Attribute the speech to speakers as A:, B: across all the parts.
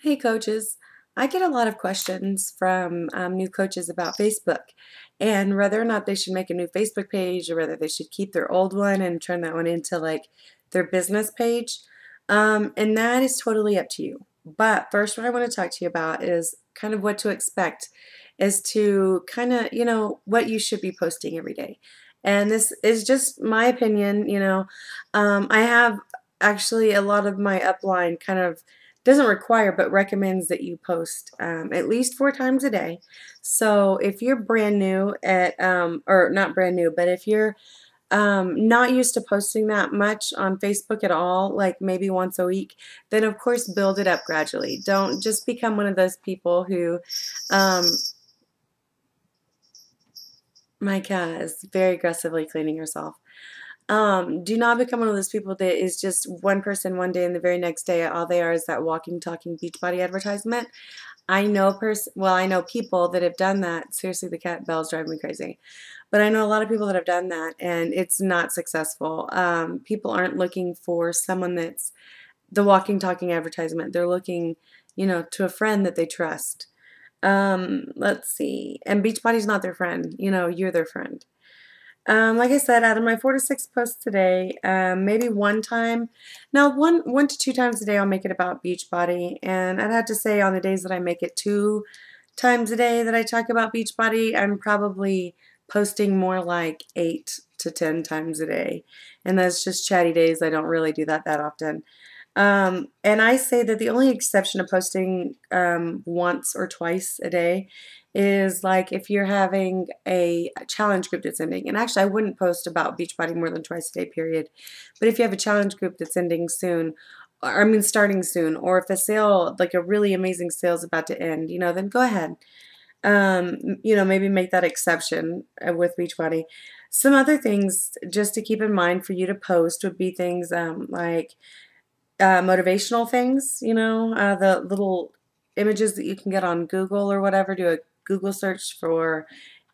A: Hey coaches, I get a lot of questions from new coaches about Facebook and whether or not they should make a new Facebook page or whether they should keep their old one and turn that one into like their business page. And that is totally up to you. But first, what I want to talk to you about is kind of what to expect as to kind of, what you should be posting every day. And this is just my opinion. I have actually a lot of my upline kind of doesn't require but recommends that you post at least 4 times a day. So if you're brand new at or not brand new, but if you're not used to posting that much on Facebook at all, like maybe once a week, then of course build it up gradually. Don't just become one of those people who um, my cat is very aggressively cleaning herself. Do not become one of those people that is just one person one day and the very next day all they are is that walking, talking Beachbody advertisement. I know people that have done that. Seriously, the cat Belle's driving me crazy. But I know a lot of people that have done that and it's not successful. People aren't looking for someone that's the walking, talking advertisement. They're looking, to a friend that they trust. Let's see. And Beachbody's not their friend. You're their friend. Like I said, out of my 4 to 6 posts today, maybe one time, now one to 2 times a day, I'll make it about Beachbody. And I'd have to say, on the days that I make it 2 times a day that I talk about Beachbody, I'm probably posting more like 8 to 10 times a day. And that's just chatty days. I don't really do that often. And I say that the only exception to posting once or twice a day is like if you're having a challenge group that's ending. And actually, I wouldn't post about Beachbody more than twice a day, period. But if you have a challenge group that's ending soon, or I mean starting soon, or if a sale, like a really amazing sale is about to end, then go ahead. Maybe make that exception with Beachbody. Some other things just to keep in mind for you to post would be things like motivational things, the little images that you can get on Google or whatever. Do a Google search for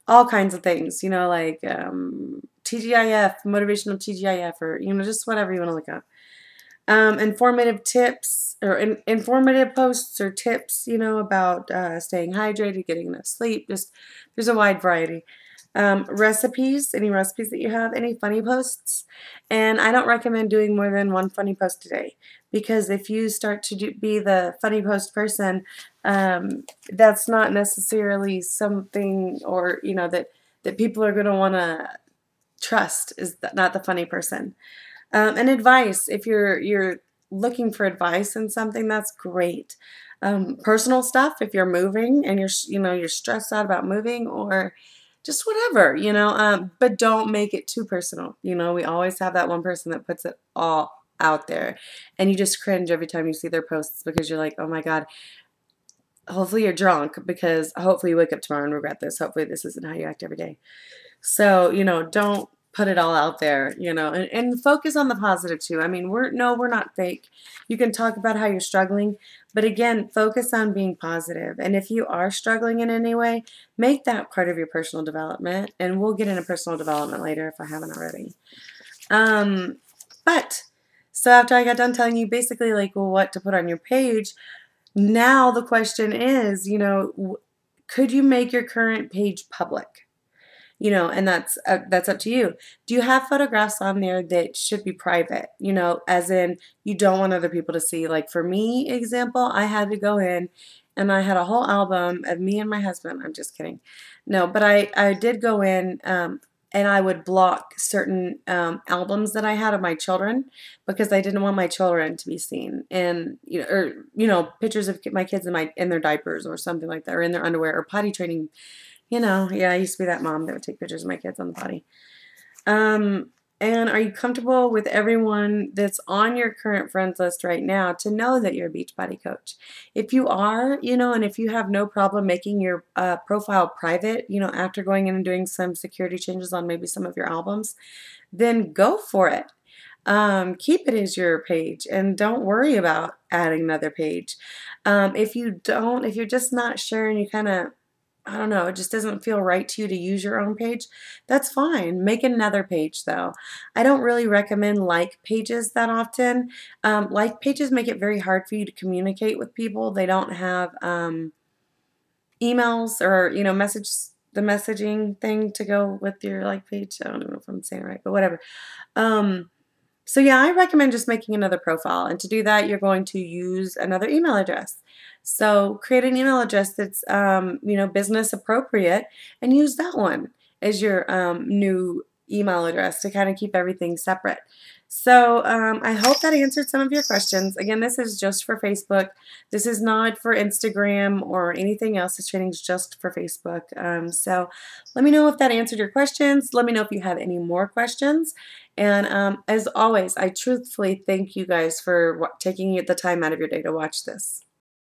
A: all kinds of things, like TGIF, motivational TGIF, or, just whatever you want to look up. Informative tips or informative posts or tips, about staying hydrated, getting enough sleep. Just there's a wide variety. Recipes, any recipes that you have, any funny posts. And I don't recommend doing more than one funny post a day because if you start to be the funny post person, that's not necessarily something or, that people are going to want to trust is not the funny person. And advice, if you're looking for advice in something, that's great. Personal stuff, if you're moving and you're stressed out about moving or just whatever, but don't make it too personal. We always have that one person that puts it all out there and you just cringe every time you see their posts because you're like, oh my God, hopefully you're drunk because hopefully you wake up tomorrow and regret this. Hopefully this isn't how you act every day. So, don't put it all out there, and focus on the positive too. I mean, we're not fake. You can talk about how you're struggling, but again, focus on being positive. And if you are struggling in any way, make that part of your personal development. And we'll get into personal development later if I haven't already. Um, but so after I got done telling you basically like what to put on your page, now the question is, could you make your current page public? And that's up to you. Do you have photographs on there that should be private? As in you don't want other people to see. Like for me, example, I had to go in and I had a whole album of me and my husband. I'm just kidding. No, but I did go in and I would block certain albums that I had of my children because I didn't want my children to be seen. And pictures of my kids in their diapers or something like that, or in their underwear or potty training. Yeah, I used to be that mom that would take pictures of my kids on the potty. And are you comfortable with everyone that's on your current friends list right now to know that you're a Beachbody coach? If you are, and if you have no problem making your profile private, after going in and doing some security changes on maybe some of your albums, then go for it. Keep it as your page and don't worry about adding another page. If you're just not sure and you kind of I don't know, it just doesn't feel right to you to use your own page, that's fine. Make another page though. I don't really recommend like pages that often. Like pages make it very hard for you to communicate with people. They don't have emails or, the messaging thing to go with your like page. I don't know if I'm saying it right, but whatever. Um, so yeah, I recommend just making another profile. And to do that, you're going to use another email address. So create an email address that's, business appropriate and use that one as your new email address to kind of keep everything separate. So I hope that answered some of your questions. Again, this is just for Facebook. This is not for Instagram or anything else. This training is just for Facebook. So let me know if that answered your questions. Let me know if you have any more questions. And as always, I truthfully thank you guys for taking the time out of your day to watch this.